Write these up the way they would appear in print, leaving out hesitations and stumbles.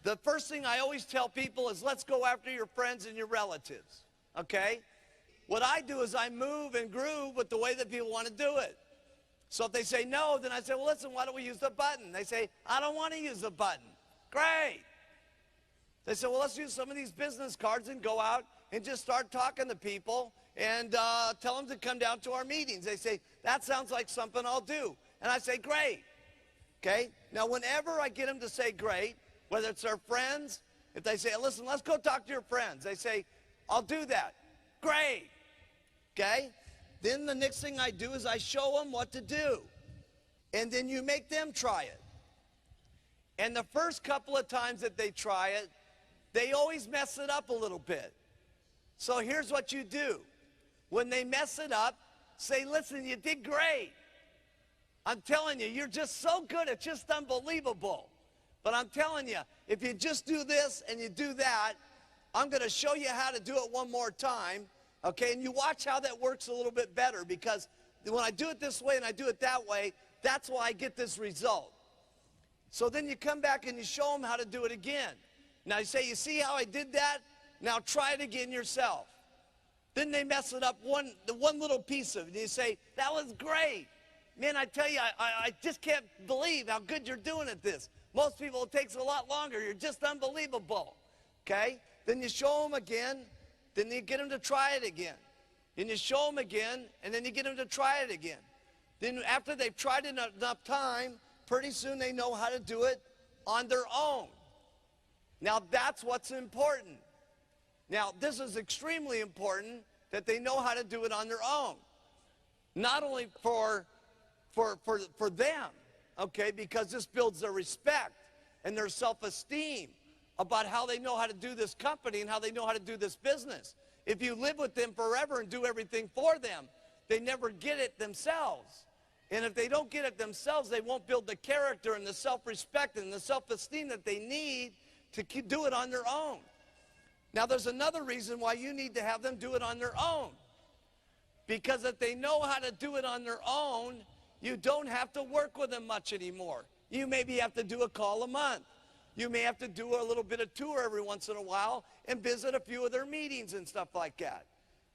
The first thing I always tell people is let's go after your friends and your relatives, okay? What I do is I move and groove with the way that people want to do it. So if they say no, then I say, well, listen, why don't we use the button? They say, I don't want to use the button. Great. They say, well, let's use some of these business cards and go out and just start talking to people and tell them to come down to our meetings. They say, that sounds like something I'll do. And I say, great. Okay? Now, whenever I get them to say great, whether it's their friends, if they say, listen, let's go talk to your friends, they say, I'll do that. Great. Okay? Then the next thing I do is I show them what to do. And then you make them try it. And the first couple of times that they try it, they always mess it up a little bit. So here's what you do. When they mess it up, say, listen, you did great. I'm telling you, you're just so good, it's just unbelievable. But I'm telling you, if you just do this and you do that, I'm going to show you how to do it one more time, okay? And you watch how that works a little bit better, because when I do it this way and I do it that way, that's why I get this result. So then you come back and you show them how to do it again. Now you say, you see how I did that? Now try it again yourself. Then they mess it up one little piece of it. And you say, that was great. Man, I tell you, I just can't believe how good you're doing at this. Most people, it takes a lot longer. You're just unbelievable. Okay? Then you show them again. Then you get them to try it again. Then you show them again, and then you get them to try it again. Then after they've tried it enough time, pretty soon they know how to do it on their own. Now, that's what's important. Now, this is extremely important that they know how to do it on their own. Not only for them, okay, because this builds their respect and their self-esteem about how they know how to do this company and how they know how to do this business. If you live with them forever and do everything for them, they never get it themselves. And if they don't get it themselves, they won't build the character and the self-respect and the self-esteem that they need to do it on their own. Now, there's another reason why you need to have them do it on their own. Because if they know how to do it on their own, you don't have to work with them much anymore. You maybe have to do a call a month. You may have to do a little bit of tour every once in a while and visit a few of their meetings and stuff like that.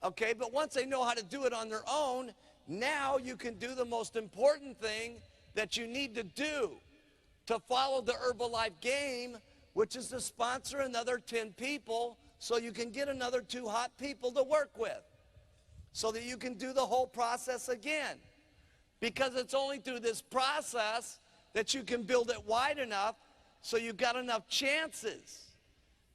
Okay, but once they know how to do it on their own, now you can do the most important thing that you need to do to follow the Herbalife game, which is to sponsor another 10 people so you can get another 2 hot people to work with so that you can do the whole process again. Because it's only through this process that you can build it wide enough so you've got enough chances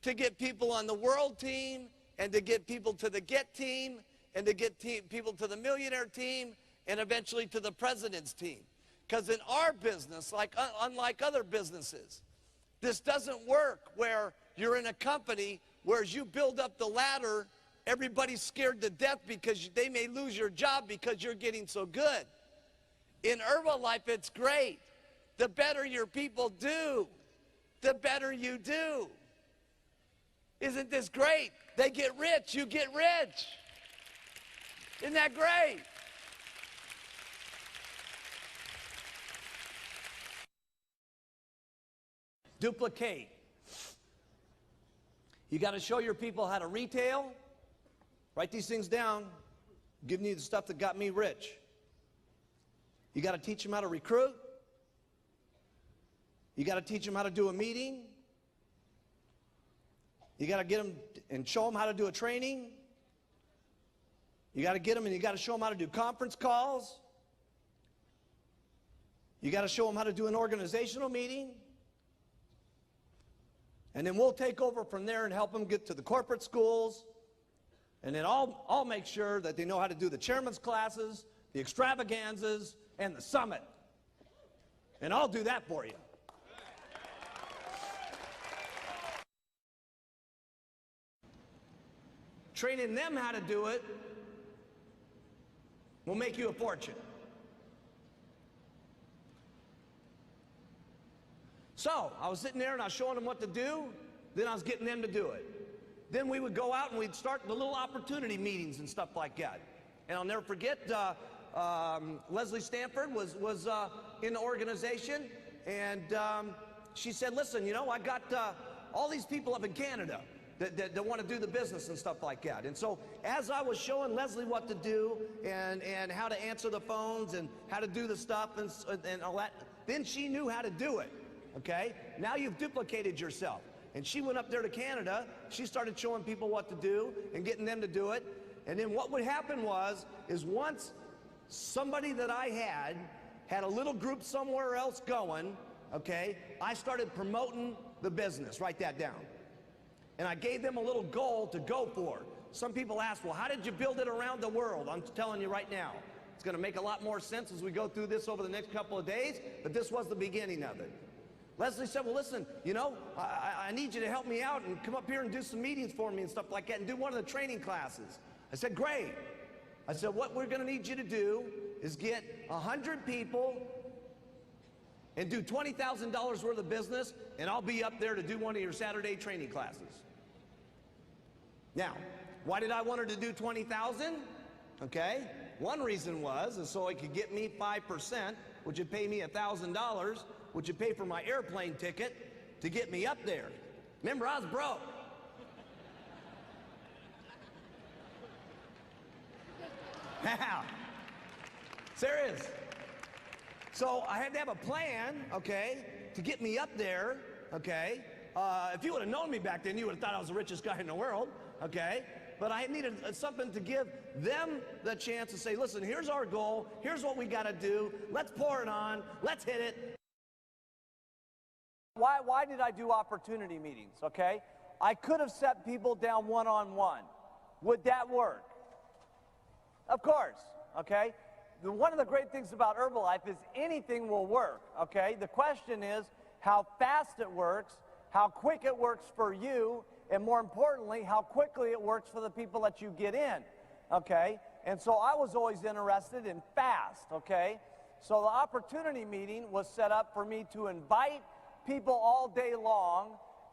to get people on the world team and to get people to the GET team and to get people to the millionaire team and eventually to the president's team. Because in our business, unlike other businesses, this doesn't work where you're in a company where as you build up the ladder, everybody's scared to death because they may lose your job because you're getting so good. In Herbalife, it's great. The better your people do, the better you do. Isn't this great? They get rich, you get rich. Isn't that great? Duplicate. You got to show your people how to retail. Write these things down. I'm giving you the stuff that got me rich. You got to teach them how to recruit. You got to teach them how to do a meeting. You got to get them and show them how to do a training. You got to get them and you got to show them how to do conference calls. You got to show them how to do an organizational meeting. And then we'll take over from there and help them get to the corporate schools. And then I'll make sure that they know how to do the chairman's classes, the extravaganzas, and the summit. And I'll do that for you. Training them how to do it will make you a fortune. So I was sitting there and I was showing them what to do, then I was getting them to do it. Then we would go out and we'd start the little opportunity meetings and stuff like that. And I'll never forget, Leslie Stanford was in the organization, and she said, listen, you know, I got all these people up in Canada that want to do the business and stuff like that. And so as I was showing Leslie what to do and how to answer the phones and how to do the stuff and all that, then she knew how to do it, okay? Now you've duplicated yourself. And she went up there to Canada, she started showing people what to do and getting them to do it. And then what would happen is once somebody that I had a little group somewhere else going, okay, I started promoting the business. Write that down. And I gave them a little goal to go for. Some people ask, well, how did you build it around the world? I'm telling you right now, it's going to make a lot more sense as we go through this over the next couple of days, but this was the beginning of it. Leslie said, well, listen, you know, I need you to help me out and come up here and do some meetings for me and stuff like that and do one of the training classes. I said, great. I said, what we're going to need you to do is get 100 people and do $20,000 worth of business, and I'll be up there to do one of your Saturday training classes. Now, why did I want her to do 20,000? Okay, one reason is so it could get me 5%, which would pay me $1,000, which would pay for my airplane ticket to get me up there. Remember, I was broke. Now, serious. So I had to have a plan, okay, to get me up there, okay. If you would have known me back then, you would have thought I was the richest guy in the world, okay. But I needed something to give them the chance to say, listen, here's our goal, here's what we got to do, let's pour it on, let's hit it. Why did I do opportunity meetings, okay? I could have set people down one-on-one. Would that work? Of course, okay? One of the great things about Herbalife is anything will work, okay? The question is how fast it works, how quick it works for you, and more importantly, how quickly it works for the people that you get in, okay? And so I was always interested in fast, okay? So the opportunity meeting was set up for me to invite people all day long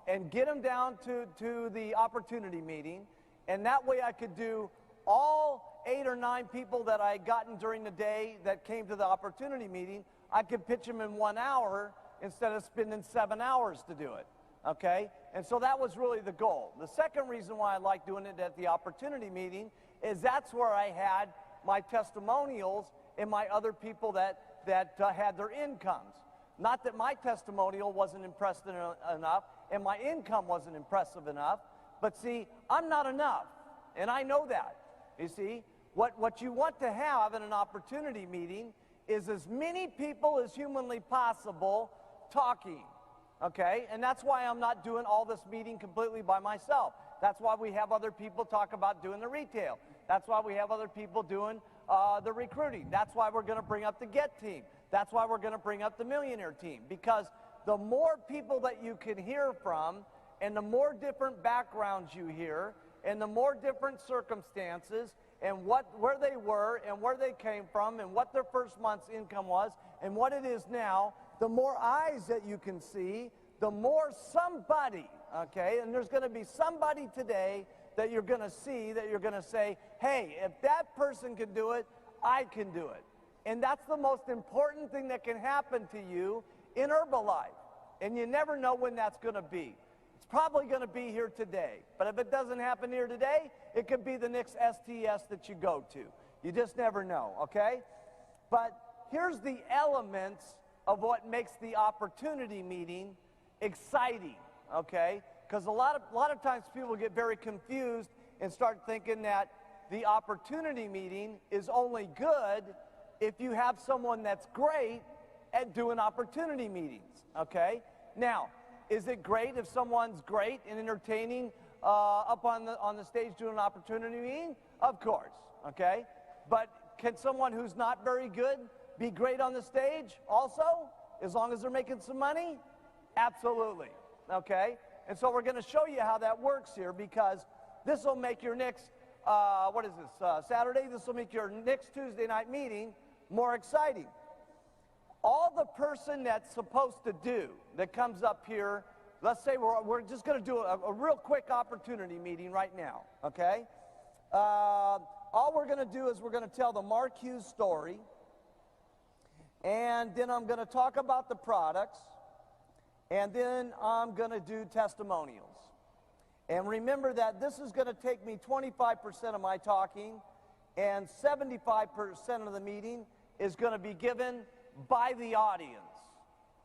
and get them down to the opportunity meeting, and that way I could do all 8 or 9 people that I had gotten during the day that came to the opportunity meeting. I could pitch them in 1 hour instead of spending 7 hours to do it, okay? And so that was really the goal. The second reason why I like doing it at the opportunity meeting is that's where I had my testimonials and my other people that had their incomes. Not that my testimonial wasn't impressive enough and my income wasn't impressive enough, but see, I'm not enough, and I know that. You see, what you want to have in an opportunity meeting is as many people as humanly possible talking, okay? And that's why I'm not doing all this meeting completely by myself. That's why we have other people talk about doing the retail. That's why we have other people doing the recruiting. That's why we're going to bring up the GET team. That's why we're going to bring up the Millionaire team, because the more people that you can hear from and the more different backgrounds you hear and the more different circumstances and where they were and where they came from and what their first month's income was and what it is now, the more eyes that you can see, the more somebody, okay, and there's going to be somebody today that you're going to see that you're going to say, hey, if that person can do it, I can do it. And that's the most important thing that can happen to you in Herbalife. And you never know when that's going to be. It's probably going to be here today. But if it doesn't happen here today, it could be the next STS that you go to. You just never know, okay? But here's the elements of what makes the opportunity meeting exciting, okay? Because a lot of times people get very confused and start thinking that the opportunity meeting is only good if you have someone that's great at doing opportunity meetings, okay? Now, is it great if someone's great and entertaining up on the stage doing an opportunity meeting? Of course, okay? But can someone who's not very good be great on the stage also, as long as they're making some money? Absolutely, okay? And so we're going to show you how that works here, because this will make your next, Saturday? This will make your next Tuesday night meeting more exciting. All the person that's supposed to do that comes up here, let's say we're just going to do a real quick opportunity meeting right now, okay? All we're going to do is we're going to tell the Mark Hughes story, and then I'm going to talk about the products, and then I'm going to do testimonials. And remember that this is going to take me 25% of my talking, and 75% of the meeting is going to be given by the audience,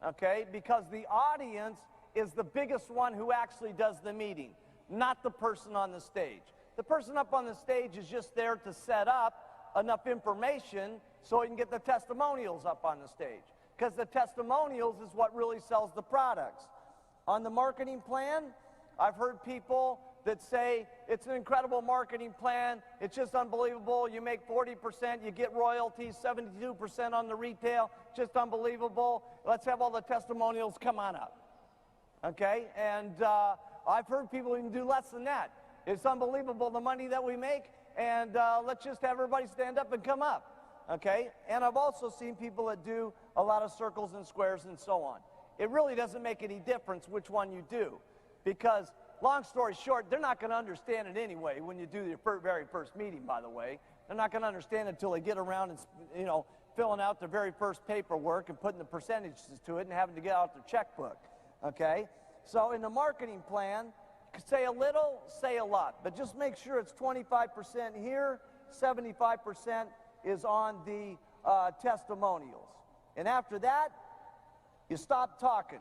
okay? Because the audience is the biggest one who actually does the meeting, not the person on the stage. The person up on the stage is just there to set up enough information so he can get the testimonials up on the stage, because the testimonials is what really sells the products. On the marketing plan, I've heard people that say it's an incredible marketing plan, it's just unbelievable, you make 40%, you get royalties, 72% on the retail, just unbelievable, let's have all the testimonials, come on up. Okay, and I've heard people even do less than that. It's unbelievable the money that we make, and let's just have everybody stand up and come up. Okay, and I've also seen people that do a lot of circles and squares and so on. It really doesn't make any difference which one you do, because long story short, they're not going to understand it anyway when you do your very first meeting, by the way. They're not going to understand it until they get around and, you know, filling out their very first paperwork and putting the percentages to it and having to get out their checkbook, okay? So in the marketing plan, say a little, say a lot, but just make sure it's 25% here, 75% is on the testimonials. And after that, you stop talking,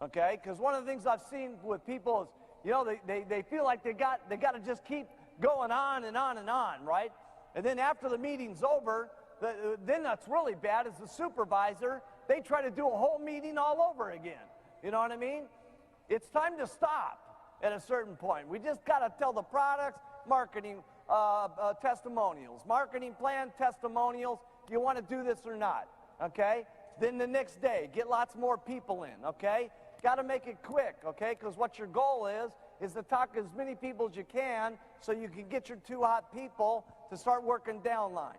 okay? Because one of the things I've seen with people is, you know, they feel like they got to just keep going on and on and on, right? And then after the meeting's over, then that's really bad is the supervisor, they try to do a whole meeting all over again. You know what I mean? It's time to stop at a certain point. We just got to tell the products, marketing, testimonials, marketing plan, testimonials, you want to do this or not, okay? Then the next day, get lots more people in, okay? Got to make it quick, okay? Because what your goal is to talk to as many people as you can so you can get your 2 hot people to start working downline.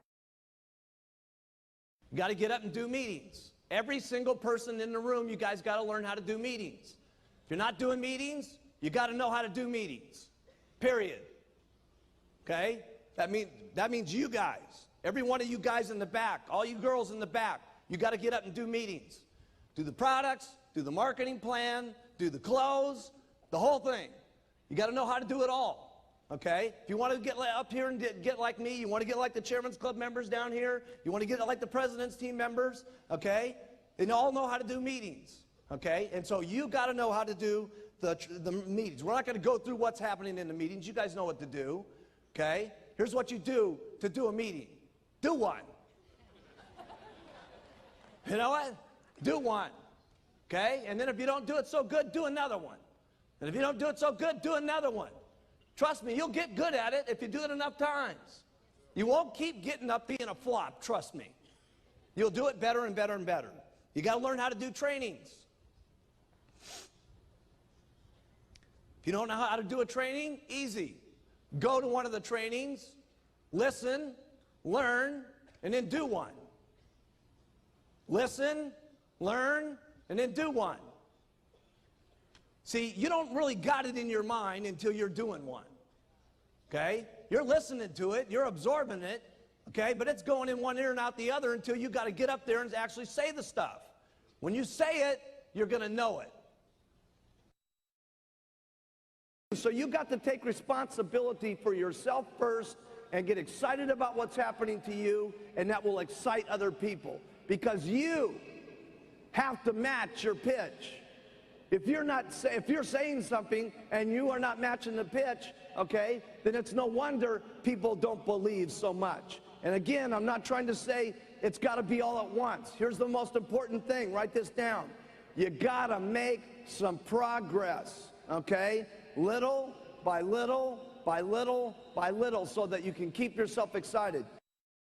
You got to get up and do meetings. Every single person in the room, you guys got to learn how to do meetings. If you're not doing meetings, you got to know how to do meetings, period. Okay? That means you guys, every one of you guys in the back, all you girls in the back, you got to get up and do meetings. Do the products, do the marketing plan, do the close, the whole thing. You got to know how to do it all, okay? If you want to get up here and get like me, you want to get like the Chairman's Club members down here, you want to get like the President's Team members, okay? They all know how to do meetings, okay? And so you got to know how to do the meetings. We're not going to go through what's happening in the meetings. You guys know what to do, okay? Here's what you do to do a meeting. Do one. You know what? Do one. Okay? And then if you don't do it so good, do another one. And if you don't do it so good, do another one. Trust me, you'll get good at it if you do it enough times. You won't keep getting up being a flop, trust me. You'll do it better and better and better. You got to learn how to do trainings. If you don't know how to do a training, easy. Go to one of the trainings, listen, learn, and then do one. Listen, learn, and then do one. See, you don't really got it in your mind until you're doing one, okay? You're listening to it, you're absorbing it, okay? But it's going in one ear and out the other until you got to get up there and actually say the stuff. When you say it, you're going to know it. So you got to take responsibility for yourself first and get excited about what's happening to you, and that will excite other people, because you have to match your pitch. If you're saying something and you are not matching the pitch, okay, then it's no wonder people don't believe so much. And again, I'm not trying to say it's got to be all at once. Here's the most important thing. Write this down. You got to make some progress, okay? Little by little by little by little, so that you can keep yourself excited.